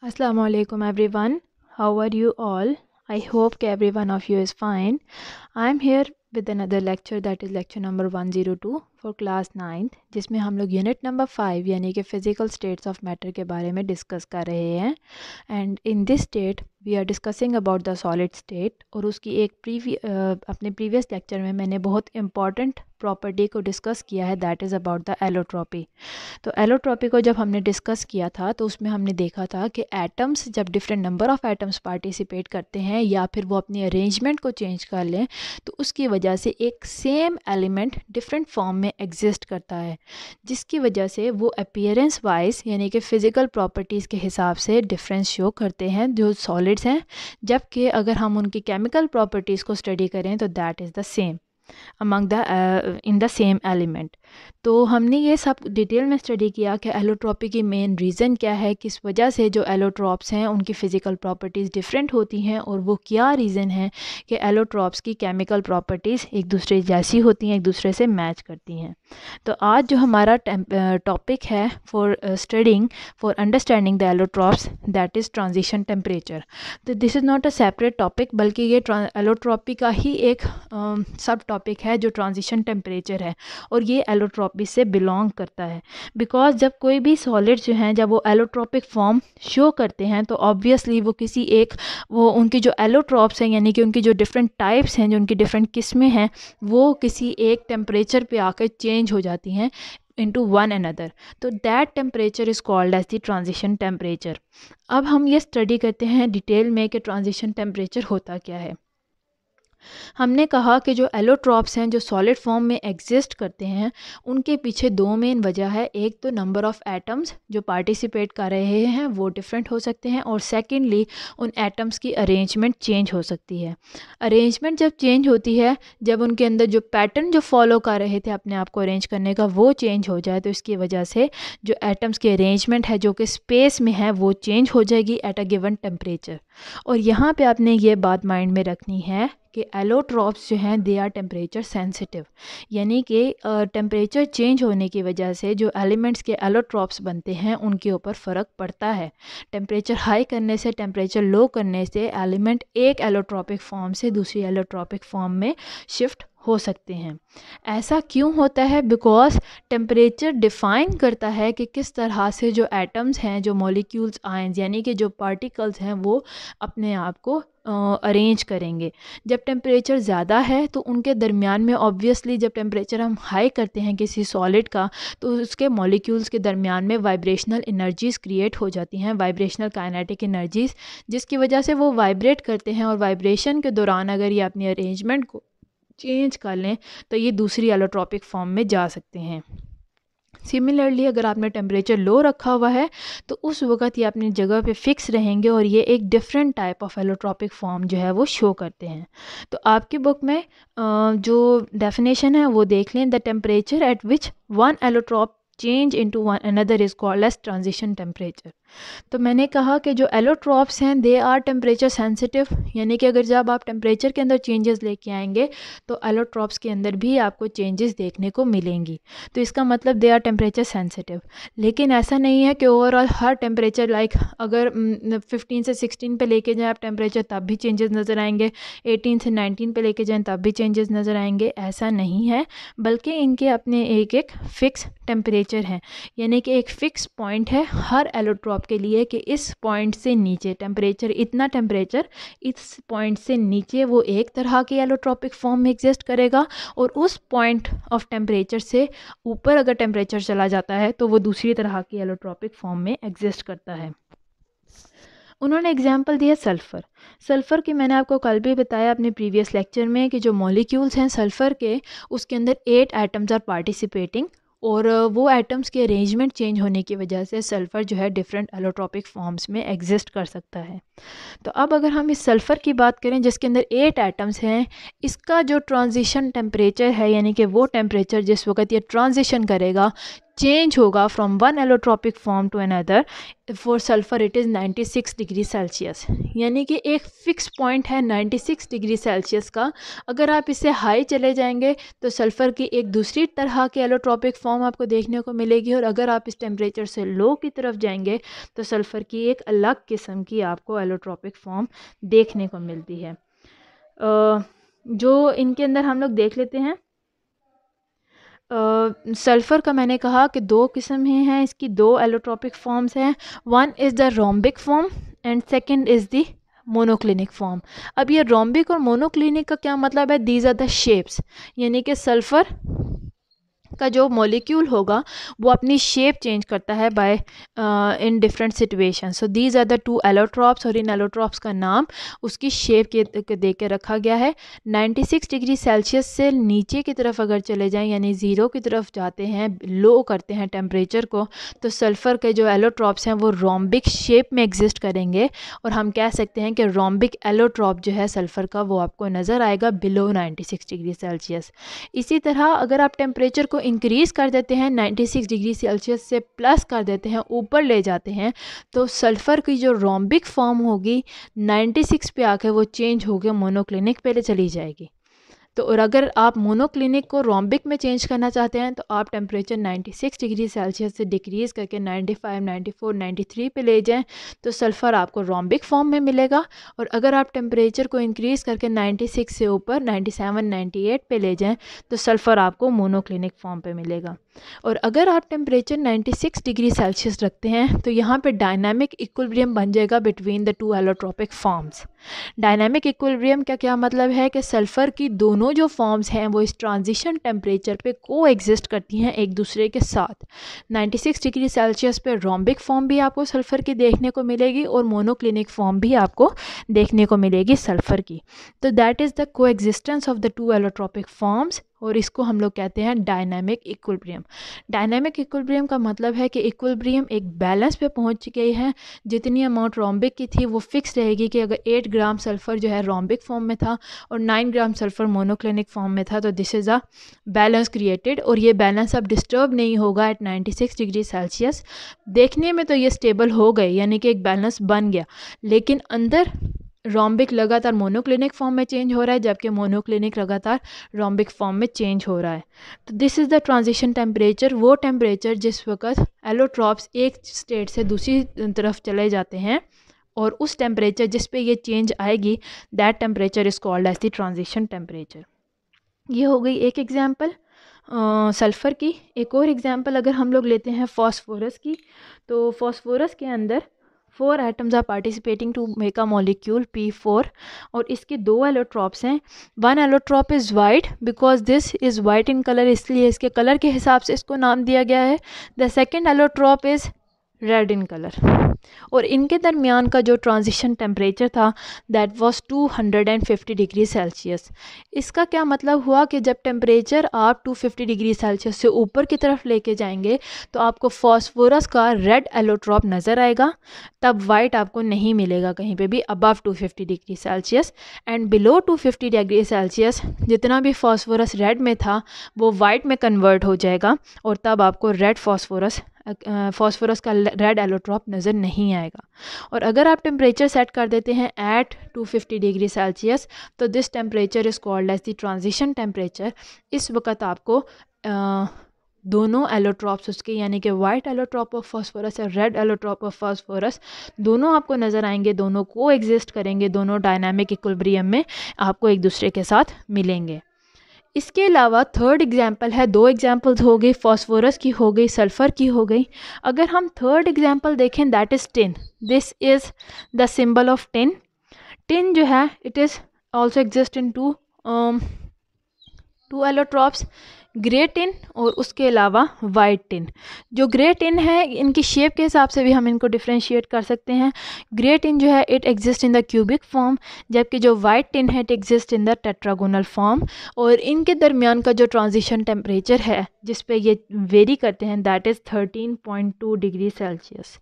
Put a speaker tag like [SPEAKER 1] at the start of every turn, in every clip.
[SPEAKER 1] Assalamu alaikum everyone. How are you all? I hope every one of you is fine. I'm here with another lecture, that is lecture number 102 for class 9th, जिसमें हम लोग unit number 5 यानी कि physical states of matter के बारे में discuss कर रहे हैं. And in this state we are discussing about the solid state. और उसकी अपने प्रीवियस लेक्चर में मैंने बहुत इंपॉर्टेंट प्रॉपर्टी को डिस्कस किया है, that is about the allotropy. तो एलोट्रॉपी को जब हमने डिस्कस किया था तो उसमें हमने देखा था कि एटम्स जब different number of atoms participate करते हैं या फिर वो अपनी अरेंजमेंट को चेंज कर लें तो उसकी वजह से एक सेम एलिमेंट डिफरेंट फॉर्म में एग्जिस्ट करता है, जिसकी वजह से वो अपीयरेंस वाइज यानी कि फ़िज़िकल प्रॉपर्टीज़ के हिसाब से डिफरेंस शो करते हैं जो सॉलिड्स हैं, जबकि अगर हम उनकी केमिकल प्रॉपर्टीज़ को स्टडी करें तो that is the same among the in the same element. तो हमने ये सब डिटेल में स्टडी किया कि एलोट्रॉपी की मेन रीज़न क्या है, किस वजह से जो एलोट्रॉप्स हैं उनकी फ़िज़िकल प्रॉपर्टीज़ डिफरेंट होती हैं और वो क्या रीज़न है कि एलोट्रॉप्स की केमिकल प्रॉपर्टीज़ एक दूसरे जैसी होती हैं, एक दूसरे से मैच करती हैं. तो आज जो हमारा टॉपिक है for studying for understanding the allotropes, that is transition temperature. तो this is not a separate topic, बल्कि ये एलोट्रॉपी का ही एक सब टॉपिक है जो ट्रांजिशन टेम्परेचर है, और ये एलोट्रॉपी से बिलोंग करता है. बिकॉज जब कोई भी सॉलिड जो हैं जब वो एलोट्रॉपिक फॉर्म शो करते हैं तो ऑब्वियसली वो किसी एक वो उनकी जो एलोट्रॉप्स हैं यानी कि उनकी जो डिफरेंट टाइप्स हैं, जो उनकी डिफरेंट किस्में हैं, वो किसी एक टेम्परेचर पे आकर चेंज हो जाती हैं into one another. तो that temperature is called as the transition temperature. अब हम ये स्टडी करते हैं डिटेल में कि ट्रांजिशन टेम्परेचर होता क्या है. हमने कहा कि जो एलोट्रॉप्स हैं जो सॉलिड फॉर्म में एग्जिस्ट करते हैं उनके पीछे दो मेन वजह है. एक तो नंबर ऑफ़ एटम्स जो पार्टिसिपेट कर रहे हैं वो डिफरेंट हो सकते हैं, और सेकेंडली उन एटम्स की अरेंजमेंट चेंज हो सकती है. अरेंजमेंट जब चेंज होती है, जब उनके अंदर जो पैटर्न जो फॉलो कर रहे थे अपने आप को अरेंज करने का वो चेंज हो जाए, तो इसकी वजह से जो एटम्स की अरेंजमेंट है जो कि स्पेस में है वो चेंज हो जाएगी एट अ गिवन टेम्परेचर. और यहाँ पे आपने ये बात माइंड में रखनी है कि एलोट्रॉप्स जो हैं दे आर टेम्परेचर सेंसिटिव, यानी कि टेम्परेचर चेंज होने की वजह से जो एलिमेंट्स के एलोट्रॉप्स बनते हैं उनके ऊपर फ़र्क पड़ता है. टेम्परेचर हाई करने से टेम्परेचर लो करने से एलिमेंट एक एलोट्रॉपिक फॉर्म से दूसरी एलोट्रॉपिक फॉर्म में शिफ्ट हो सकते हैं. ऐसा क्यों होता है? बिकॉज टेम्परेचर डिफ़ाइन करता है कि किस तरह से जो एटम्स हैं, जो मॉलिक्यूल्स आयंस यानी कि जो पार्टिकल्स हैं वो अपने आप को अरेंज करेंगे. जब टेम्परेचर ज़्यादा है तो उनके दरमियान में ऑब्वियसली जब टेम्परेचर हम हाई करते हैं किसी सॉलिड का तो उसके मॉलिक्यूल्स के दरमियान में वाइब्रेशनल एनर्जीज़ क्रिएट हो जाती हैं, वाइब्रेशनल काइनेटिक एनर्जीज़, जिसकी वजह से वो वाइब्रेट करते हैं, और वाइब्रेशन के दौरान अगर ये अपनी अरेंजमेंट को चेंज कर लें तो ये दूसरी एलोट्रॉपिक फॉर्म में जा सकते हैं. सिमिलरली अगर आपने टेम्परेचर लो रखा हुआ है तो उस वक़्त ये अपनी जगह पे फिक्स रहेंगे और ये एक different type of allotropic form जो है वो शो करते हैं. तो आपकी बुक में जो डेफिनेशन है वो देख लें. The temperature at which one allotrope change into one another is called as transition temperature. तो मैंने कहा कि जो एलोट्रॉप्स हैं दे आर टेम्परेचर सेंसिटिव, यानी कि अगर जब आप टेम्परेचर के अंदर चेंजेस लेके आएंगे तो एलोट्रॉप्स के अंदर भी आपको चेंजेस देखने को मिलेंगी. तो इसका मतलब दे आर टेम्परेचर सेंसिटिव. लेकिन ऐसा नहीं है कि ओवरऑल हर टेम्परेचर लाइक अगर 15 से 16 पे लेके जाएं आप टेम्परेचर तब भी चेंजेस नज़र आएंगे, 18 से 19 पे लेके जाएं तब भी चेंजेस नज़र आएंगे. ऐसा नहीं है, बल्कि इनके अपने एक एक फ़िक्स टेम्परेचर हैं, यानी कि एक फ़िक्स पॉइंट है हर एलोट्रॉप के लिए कि इस पॉइंट से नीचे टेम्परेचर इतना, टेम्परेचर इस पॉइंट से नीचे वो एक तरह की एलोट्रॉपिक फॉर्म में एग्जिस्ट करेगा, और उस पॉइंट ऑफ टेम्परेचर से ऊपर अगर टेम्परेचर चला जाता है तो वो दूसरी तरह की एलोट्रॉपिक फॉर्म में एग्जिस्ट करता है. उन्होंने एग्जाम्पल दिया सल्फ़र. सल्फ़र की मैंने आपको कल भी बताया अपने प्रीवियस लेक्चर में कि जो मॉलिक्यूल्स हैं सल्फ़र के उसके अंदर 8 एटम्स आर पार्टिसिपेटिंग, और वो एटम्स के अरेंजमेंट चेंज होने की वजह से सल्फ़र जो है डिफरेंट एलोट्रॉपिक फॉर्म्स में एग्जिस्ट कर सकता है. तो अब अगर हम इस सल्फ़र की बात करें जिसके अंदर 8 एटम्स हैं, इसका जो ट्रांजिशन टेम्परेचर है यानी कि वो टेम्परेचर जिस वक्त ये ट्रांजिशन करेगा चेंज होगा from one allotropic form to another, for sulphur it is 96 degree Celsius. यानी कि एक फ़िक्स पॉइंट है 96 डिग्री सेल्सियस का। अगर आप इससे हाई चले जाएंगे तो सल्फ़र की एक दूसरी तरह की एलोट्रॉपिक फॉर्म आपको देखने को मिलेगी, और अगर आप इस टेम्परेचर से लो की तरफ जाएंगे तो सल्फ़र की एक अलग किस्म की आपको एलोट्रॉपिक फॉर्म देखने को मिलती है। जो इनके अंदर हम लोग देख लेते हैं, सल्फ़र का मैंने कहा कि दो किस्म हैं, इसकी दो एलोट्रॉपिक फॉर्म्स हैं। One is the rhombic form and second is the monoclinic form. अब ये रोम्बिक और मोनोक्लिनिक का क्या मतलब है? दीज आर द शेप्स, यानी कि सल्फ़र का जो मॉलिक्यूल होगा वो अपनी शेप चेंज करता है by in different situation. So these are the two allotropes, और इन एलोट्रॉप्स का नाम उसकी शेप के दे के रखा गया है। 96 डिग्री सेल्सियस से नीचे की तरफ अगर चले जाएं, यानी ज़ीरो की तरफ जाते हैं, लो करते हैं टेम्परेचर को, तो सल्फ़र के जो एलोट्रॉप्स हैं वो रोम्बिक शेप में एग्जिस्ट करेंगे, और हम कह सकते हैं कि रोम्बिक एलोट्रॉप जो है सल्फ़र का वो आपको नज़र आएगा बिलो 96 डिग्री सेल्सियस। इसी तरह अगर आप टेम्परेचर को इंक्रीज़ कर देते हैं, 96 डिग्री सेल्सियस से प्लस कर देते हैं, ऊपर ले जाते हैं, तो सल्फ़र की जो रोम्बिक फॉर्म होगी 96 पे आके वो चेंज होकर मोनोक्लिनिक पे चली जाएगी। तो और अगर आप मोनोक्लिनिक को रोम्बिक में चेंज करना चाहते हैं तो आप टेम्परेचर 96 डिग्री सेल्सियस से डिक्रीज़ करके 95, 94, 93 पे ले जाएं तो सल्फ़र आपको रोम्बिक फॉर्म में मिलेगा। और अगर आप टेम्परेचर को इंक्रीज़ करके 96 से ऊपर 97, 98 पे ले जाएं तो सल्फ़र आपको मोनोक्लिनिक फॉर्म पे मिलेगा। और अगर आप टेम्परेचर 96 डिग्री सेल्सियस रखते हैं तो यहाँ पे डायनामिक इक्विलिब्रियम बन जाएगा between the two allotropic forms. Dynamic equilibrium का क्या मतलब है कि सल्फ़र की दोनों जो फॉर्म्स हैं वो इस ट्रांजिशन टेम्परेचर पे को एग्जिस्ट करती हैं एक दूसरे के साथ। 96 डिग्री सेल्सियस पे रोम्बिक फॉर्म भी आपको सल्फ़र की देखने को मिलेगी और मोनोक्लिनिक फॉर्म भी आपको देखने को मिलेगी सल्फ़र की। तो दैट इज़ द को existence of the two allotropic forms, और इसको हम लोग कहते हैं डायनामिक इक्विलिब्रियम। डायनामिक इक्विलिब्रियम का मतलब है कि इक्विलिब्रियम एक बैलेंस पे पहुंच गई है। जितनी अमाउंट रोम्बिक की थी वो फिक्स रहेगी कि अगर 8 ग्राम सल्फ़र जो है रोम्बिक फॉर्म में था और 9 ग्राम सल्फ़र मोनोक्लिनिक फॉर्म में था, तो this is a balance created, और ये बैलेंस अब डिस्टर्ब नहीं होगा एट 96 डिग्री सेल्सियस। देखने में तो ये स्टेबल हो गए, यानी कि एक बैलेंस बन गया, लेकिन अंदर रोम्बिक लगातार मोनोक्लिनिक फॉर्म में चेंज हो रहा है जबकि मोनोक्लिनिक लगातार रोम्बिक फॉर्म में चेंज हो रहा है। तो this is the transition temperature, वो टेम्परेचर जिस वक्त एलोट्रॉप्स एक स्टेट से दूसरी तरफ चले जाते हैं, और उस टेम्परेचर जिस पे ये चेंज आएगी that temperature is called as the transition temperature. ये हो गई एक एग्जांपल सल्फ़र की। एक और एग्जांपल अगर हम लोग लेते हैं फॉस्फोरस की, तो फॉस्फोरस के अंदर 4 atoms are participating to make a molecule P4, और इसके दो एलोट्रॉप्स हैं। One allotrope is white because this is white in colour, इसलिए इसके कलर के हिसाब से इसको नाम दिया गया है। The second allotrope is red in colour, और इनके दरमियान का जो ट्रांजिशन टेम्परेचर था दैट वाज 250 डिग्री सेल्सियस। इसका क्या मतलब हुआ कि जब टेम्परेचर आप 250 डिग्री सेल्सियस से ऊपर की तरफ लेके जाएंगे तो आपको फॉस्फोरस का रेड एलोट्रॉप नज़र आएगा, तब वाइट आपको नहीं मिलेगा कहीं पे भी above 250 degree Celsius. And below 250 degree Celsius जितना भी फॉस्फोरस रेड में था वो वाइट में कन्वर्ट हो जाएगा, और तब आपको रेड फॉस्फोरस का रेड एलोट्रॉप नज़र नहीं आएगा। और अगर आप टेम्परेचर सेट कर देते हैं एट 250 डिग्री सेल्सियस तो this temperature is called as the transition temperature. इस वक्त आपको दोनों एलोट्रॉप्स उसके, यानी कि वाइट एलोट्रॉप ऑफ फॉस्फोरस और रेड एलोट्रॉप ऑफ फॉस्फोरस, दोनों आपको नज़र आएंगे, दोनों को एग्जिस्ट करेंगे, दोनों डायनामिक इक्विलिब्रियम में आपको एक दूसरे के साथ मिलेंगे। इसके अलावा थर्ड एग्जाम्पल है, दो एग्जाम्पल्स हो गई, फॉस्फोरस की हो गई, सल्फ़र की हो गई। अगर हम थर्ड एग्जाम्पल देखें that is tin. This is the symbol of tin. Tin जो है it is also exist in two allotropes, grey tin और उसके अलावा वाइट टिन। जो ग्रे टिन है इनकी शेप के हिसाब से भी हम इनको डिफ्रेंशिएट कर सकते हैं। ग्रे टिन जो है it exist in the cubic form, जबकि जो वाइट टिन है it exist in the tetragonal form. और इनके दरमियान का जो ट्रांजिशन टेम्परेचर है जिस पे ये वेरी करते हैं दैट इज़ 13.2 डिग्री सेल्सियस।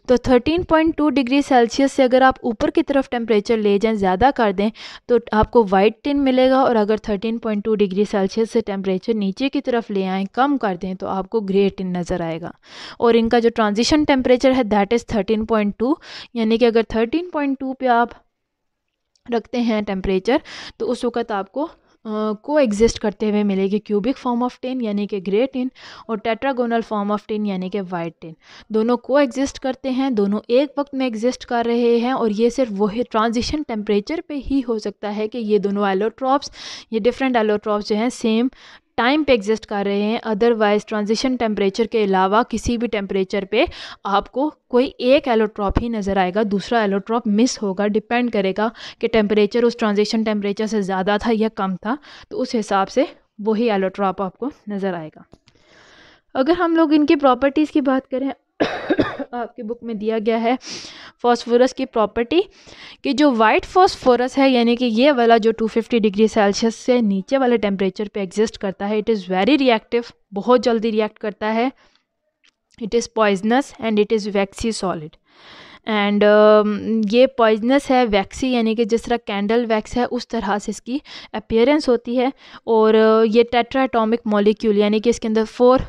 [SPEAKER 1] तो 13.2 डिग्री सेल्सियस से अगर आप ऊपर की तरफ टेम्परेचर ले जाएं, ज़्यादा कर दें, तो आपको वाइट टिन मिलेगा, और अगर 13.2 डिग्री सेल्सियस से टेम्परेचर नीचे की तरफ ले आएँ, कम कर दें, तो आपको ग्रे टिन नज़र आएगा। और इनका जो ट्रांजिशन टेम्परेचर है दैट इज़ 13.2, यानी कि अगर 13.2 पे आप रखते हैं टेम्परेचर, तो उस वक़्त आपको को एग्जिस्ट करते हुए मिलेगी क्यूबिक फॉर्म ऑफ टिन यानी कि ग्रे टिन, और टेट्रागोनल फॉर्म ऑफ टिन यानी कि वाइट टिन। दोनों को एग्जिस्ट करते हैं, दोनों एक वक्त में एग्जिस्ट कर रहे हैं, और ये सिर्फ वही ट्रांजिशन टेम्परेचर पे ही हो सकता है कि ये दोनों एलोट्रॉप्स, ये डिफरेंट एलोट्रॉप्स जो हैं सेम टाइम पे एग्जिस्ट कर रहे हैं। अदरवाइज ट्रांजिशन टेम्परेचर के अलावा किसी भी टेम्परेचर पे आपको कोई एक एलोट्रॉप ही नज़र आएगा, दूसरा एलोट्रॉप मिस होगा। डिपेंड करेगा कि टेम्परेचर उस ट्रांजिशन टेम्परेचर से ज़्यादा था या कम था, तो उस हिसाब से वही एलोट्रॉप आपको नज़र आएगा। अगर हम लोग इनकी प्रॉपर्टीज़ की बात करें, आपकी बुक में दिया गया है फॉस्फोरस की प्रॉपर्टी कि जो वाइट फॉस्फोरस है, यानी कि ये वाला जो 250 डिग्री सेल्सियस से नीचे वाले टेम्परेचर पे एग्जिस्ट करता है, इट इज़ वेरी रिएक्टिव, बहुत जल्दी रिएक्ट करता है। It is poisonous and it is vaccine solid. And ये पॉइजनस है, वैक्सी यानी कि जिस तरह कैंडल वैक्स है उस तरह से इसकी अपीयरेंस होती है। और ये टेट्रा एटॉमिक मॉलिक्यूल यानी कि इसके अंदर 4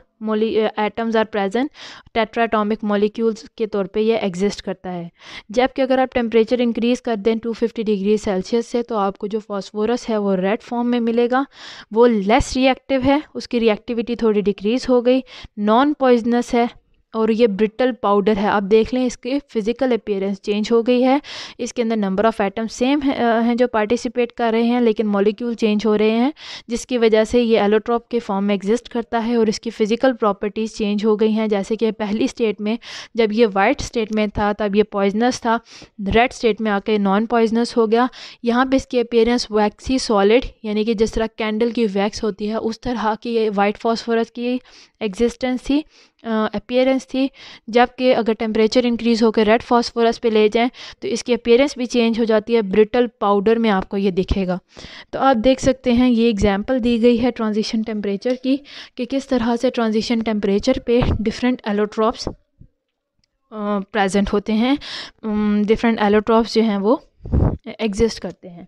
[SPEAKER 1] atoms are present, tetra atomic molecules के तौर पे ये एग्जिस्ट करता है। जबकि अगर आप टेम्परेचर इंक्रीज़ कर दें 250 डिग्री सेल्सियस से, तो आपको जो फॉस्फोरस है वो रेड फॉर्म में मिलेगा, वो लेस रिएक्टिव है, उसकी रिएक्टिविटी थोड़ी डिक्रीज़ हो गई, नॉन पॉइजनस है, और ये ब्रिटल पाउडर है। आप देख लें इसकी फ़िज़िकल अपीयरेंस चेंज हो गई है, इसके अंदर नंबर ऑफ़ एटम सेम हैं जो पार्टिसिपेट कर रहे हैं, लेकिन मॉलिक्यूल चेंज हो रहे हैं, जिसकी वजह से ये एलोट्रॉप के फॉर्म में एग्जिस्ट करता है। और इसकी फ़िज़िकल प्रॉपर्टीज़ चेंज हो गई हैं, जैसे कि पहली स्टेट में जब ये वाइट स्टेट में था तब ये पॉइजनस था, रेड स्टेट में आके नॉन पॉइजनस हो गया। यहाँ पे इसकी अपीयरेंस वैक्सी सॉलिड यानी कि जिस तरह कैंडल की वैक्स होती है उस तरह की ये वाइट फॉस्फोरस की एग्जिस्टेंस थी, अपीयरेंस थी। जबकि अगर टेम्परेचर इंक्रीज़ होकर रेड फॉस्फोरस पे ले जाएं तो इसकी अपीयरेंस भी चेंज हो जाती है, ब्रिटल पाउडर में आपको ये दिखेगा। तो आप देख सकते हैं ये एग्जांपल दी गई है ट्रांजिशन टेम्परेचर की कि किस तरह से ट्रांजिशन टेम्परेचर पे डिफरेंट एलोट्रॉप्स प्रेजेंट होते हैं, डिफरेंट एलोट्रॉप्स जो हैं वो एग्जिस्ट करते हैं।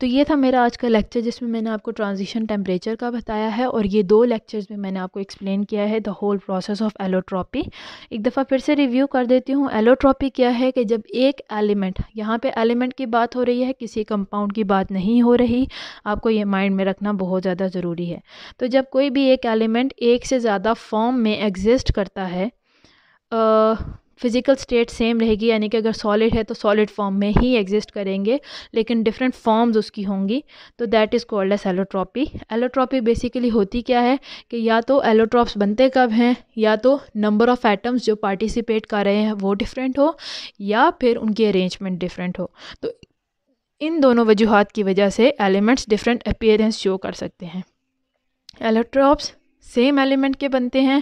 [SPEAKER 1] तो ये था मेरा आज का लेक्चर जिसमें मैंने आपको ट्रांजिशन टेम्परेचर का बताया है, और ये 2 लेक्चर्स में मैंने आपको एक्सप्लेन किया है the whole process of allotropy. एक दफ़ा फिर से रिव्यू कर देती हूँ। एलोट्रॉपी क्या है कि जब एक एलिमेंट, यहाँ पे एलिमेंट की बात हो रही है, किसी कंपाउंड की बात नहीं हो रही, आपको ये माइंड में रखना बहुत ज़्यादा ज़रूरी है। तो जब कोई भी एक एलिमेंट एक से ज़्यादा फॉर्म में एग्जिस्ट करता है, फिज़िकल स्टेट सेम रहेगी, यानी कि अगर सॉलिड है तो सॉलिड फॉर्म में ही एग्जिस्ट करेंगे, लेकिन डिफरेंट फॉर्म्स उसकी होंगी, तो that is called as allotropy. Allotropy basically होती क्या है कि या तो एलोट्रॉप्स बनते कब हैं, या तो नंबर ऑफ़ एटम्स जो पार्टिसिपेट कर रहे हैं वो डिफरेंट हो, या फिर उनकी अरेंजमेंट डिफरेंट हो। तो इन दोनों वजूहात की वजह से एलिमेंट्स डिफरेंट अपीयरेंस शो कर सकते हैं। एलोट्रॉप्स सेम एलिमेंट के बनते हैं,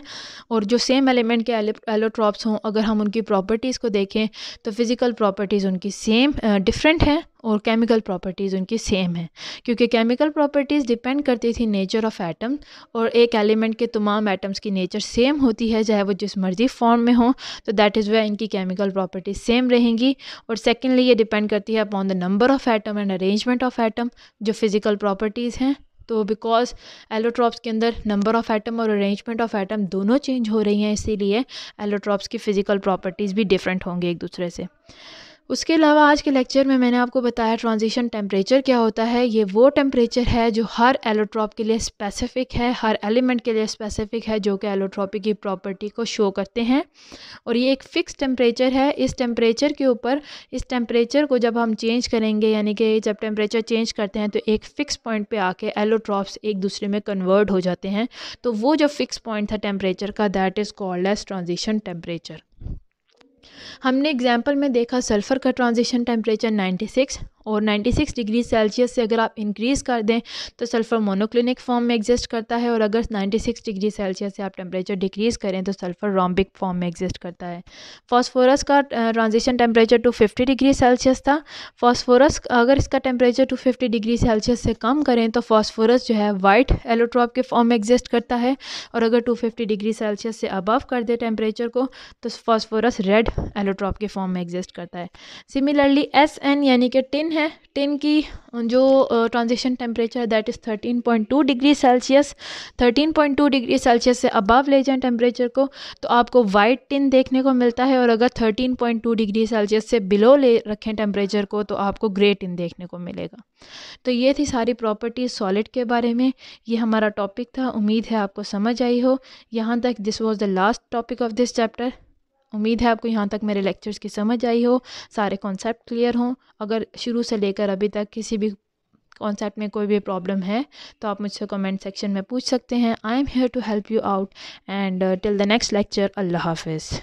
[SPEAKER 1] और जो सेम एलिमेंट के एलोट्रॉप्स हों, अगर हम उनकी प्रॉपर्टीज़ को देखें तो फिज़िकल प्रॉपर्टीज़ उनकी सेम डिफरेंट हैं, और केमिकल प्रॉपर्टीज़ उनकी सेम है, क्योंकि केमिकल प्रॉपर्टीज़ डिपेंड करती थी नेचर ऑफ़ एटम, और एक एलिमेंट के तमाम एटम्स की नेचर सेम होती है चाहे वो जिस मर्ज़ी फॉर्म में हो, तो दैट इज़ वाई इनकी केमिकल प्रॉपर्टीज़ सेम रहेंगी। और सेकेंडली ये डिपेंड करती है upon the number of atom and arrangement of atom, जो फिज़िकल प्रॉपर्टीज़ हैं। तो बिकॉज एलोट्रॉप्स के अंदर नंबर ऑफ़ एटम और अरेंजमेंट ऑफ़ एटम दोनों चेंज हो रही हैं, इसीलिए एलोट्रॉप्स की फ़िज़िकल प्रॉपर्टीज़ भी डिफरेंट होंगे एक दूसरे से। उसके अलावा आज के लेक्चर में मैंने आपको बताया ट्रांजिशन टेम्परेचर क्या होता है। ये वो टेम्परेचर है जो हर एलोट्रॉप के लिए स्पेसिफ़िक है, हर एलिमेंट के लिए स्पेसिफ़िक है, जो कि एलोट्रॉपी की प्रॉपर्टी को शो करते हैं, और ये एक फ़िक्स टेम्परेचर है। इस टेम्परेचर के ऊपर, इस टेम्परेचर को जब हम चेंज करेंगे, यानी कि जब टेम्परेचर चेंज करते हैं तो एक फ़िक्स पॉइंट पे आके एलोट्रॉप्स एक दूसरे में कन्वर्ट हो जाते हैं। तो वो जो फ़िक्स पॉइंट था टेम्परेचर का, that is called as transition temperature. हमने एग्जाम्पल में देखा सल्फ़र का ट्रांजिशन टेम्परेचर 96, और 96 डिग्री सेल्सियस से अगर आप इंक्रीज़ कर दें तो सल्फ़र मोनोक्लिनिक फॉर्म में एग्जिस्ट करता है, और अगर 96 डिग्री सेल्सियस से आप टेम्परेचर डिक्रीज़ करें तो सल्फ़र रोम्बिक फॉर्म में एग्जिस्ट करता है। फॉस्फोरस का ट्रांजिशन टेम्परेचर 250 डिग्री सेल्सियस था। फॉस्फोरस अगर इसका टेम्परेचर 250 डिग्री सेल्सियस से कम करें तो फॉस्फोरस जो है वाइट एलोट्रॉप के फॉर्म में एग्जिस्ट करता है, और अगर 250 डिग्री सेल्सियस से अबव कर दे टेम्परेचर को तो फॉस्फोरस रेड एलोट्रॉप के फॉर्म में एग्जिस्ट करता है। सिमिलरली SN यानी कि टिन है, टिन की जो transition temperature that is 13.2 degree Celsius. 13.2 degree Celsius से अबव ले जाएं टेम्परेचर को तो आपको वाइट टिन देखने को मिलता है, और अगर 13.2 डिग्री सेल्सियस से बिलो ले रखें टेम्परेचर को तो आपको ग्रे टिन देखने को मिलेगा। तो ये थी सारी प्रॉपर्टीज़ सॉलिड के बारे में, ये हमारा टॉपिक था। उम्मीद है आपको समझ आई हो। यहाँ तक this was the last topic of this chapter. उम्मीद है आपको यहाँ तक मेरे लेक्चर्स की समझ आई हो, सारे कॉन्सेप्ट क्लियर हों। अगर शुरू से लेकर अभी तक किसी भी कॉन्सेप्ट में कोई भी प्रॉब्लम है तो आप मुझसे कमेंट सेक्शन में पूछ सकते हैं। I am here to help you out, and till the next lecture, अल्लाह हाफिज़।